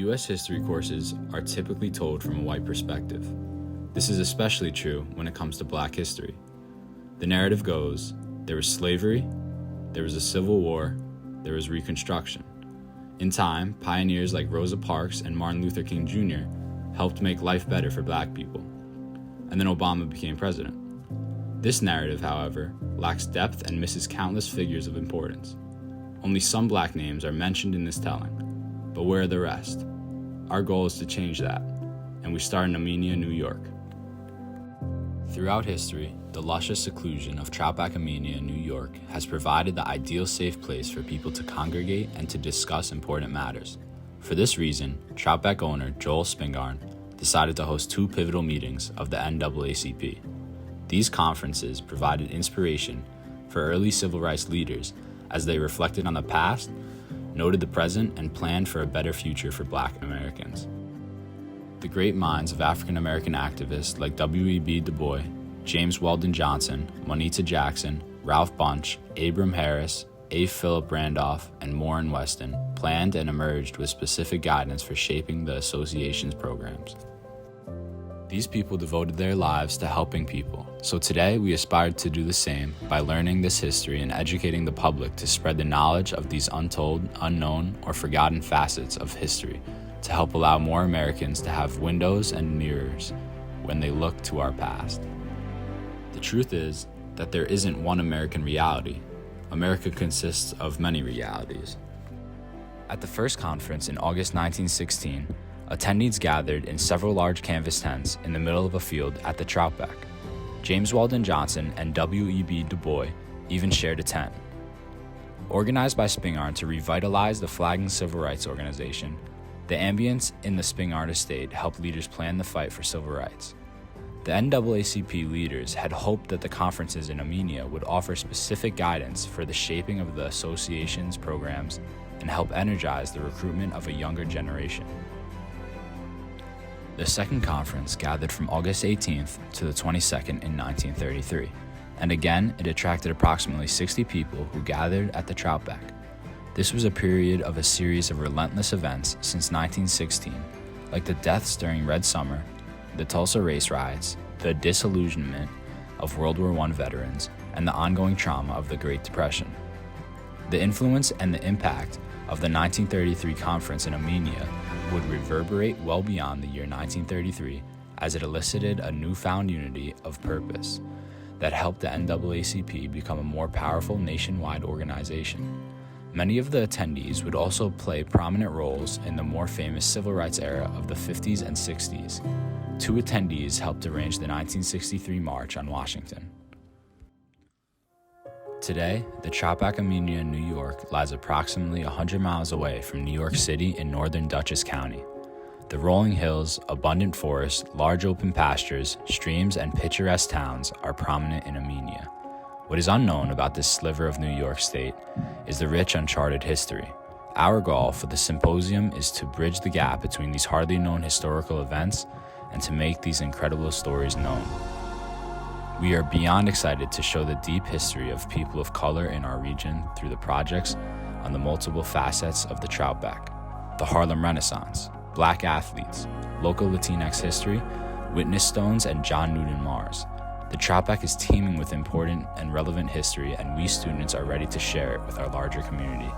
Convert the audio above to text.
U.S. history courses are typically told from a white perspective. This is especially true when it comes to Black history. The narrative goes, there was slavery, there was a civil war, there was Reconstruction. In time, pioneers like Rosa Parks and Martin Luther King Jr. helped make life better for Black people. And then Obama became president. This narrative, however, lacks depth and misses countless figures of importance. Only some Black names are mentioned in this telling, but where are the rest? Our goal is to change that, and we start in Amenia, New York. Throughout history, the luscious seclusion of Troutbeck, Amenia, New York has provided the ideal safe place for people to congregate and to discuss important matters. For this reason, Troutbeck owner Joel Spingarn decided to host 2 pivotal meetings of the NAACP. These conferences provided inspiration for early civil rights leaders as they reflected on the past, noted the present, and planned for a better future for Black Americans. The great minds of African American activists like W.E.B. Du Bois, James Weldon Johnson, Moneta Jackson, Ralph Bunche, Abram Harris, A. Philip Randolph, and Warren Weston planned and emerged with specific guidance for shaping the association's programs. These people devoted their lives to helping people, so today we aspired to do the same by learning this history and educating the public to spread the knowledge of these untold, unknown, or forgotten facets of history to help allow more Americans to have windows and mirrors when they look to our past. The truth is that there isn't one American reality. America consists of many realities. At the first conference in August 1916, attendees gathered in several large canvas tents in the middle of a field at the Troutbeck. James Weldon Johnson and W.E.B. Du Bois even shared a tent. Organized by Spingarn to revitalize the flagging civil rights organization, the ambience in the Spingarn estate helped leaders plan the fight for civil rights. The NAACP leaders had hoped that the conferences in Amenia would offer specific guidance for the shaping of the association's programs and help energize the recruitment of a younger generation. The second conference gathered from August 18th to the 22nd in 1933, and again it attracted approximately 60 people who gathered at the Troutbeck. This was a period of a series of relentless events since 1916, like the deaths during Red Summer, the Tulsa race riots, the disillusionment of World War I veterans, and the ongoing trauma of the Great Depression. The influence and the impact of the 1933 conference in Amenia would reverberate well beyond the year 1933 as it elicited a newfound unity of purpose that helped the NAACP become a more powerful nationwide organization. Many of the attendees would also play prominent roles in the more famous civil rights era of the 50s and 60s. 2 attendees helped arrange the 1963 March on Washington. Today, the Troutbeck, Amenia, New York lies approximately 100 miles away from New York City in northern Dutchess County. The rolling hills, abundant forests, large open pastures, streams, and picturesque towns are prominent in Amenia. What is unknown about this sliver of New York State is the rich uncharted history. Our goal for the symposium is to bridge the gap between these hardly known historical events and to make these incredible stories known. We are beyond excited to show the deep history of people of color in our region through the projects on the multiple facets of the Troutbeck, the Harlem Renaissance, Black athletes, local Latinx history, witness stones, and John Newton Mars. The Troutbeck is teeming with important and relevant history, and we students are ready to share it with our larger community.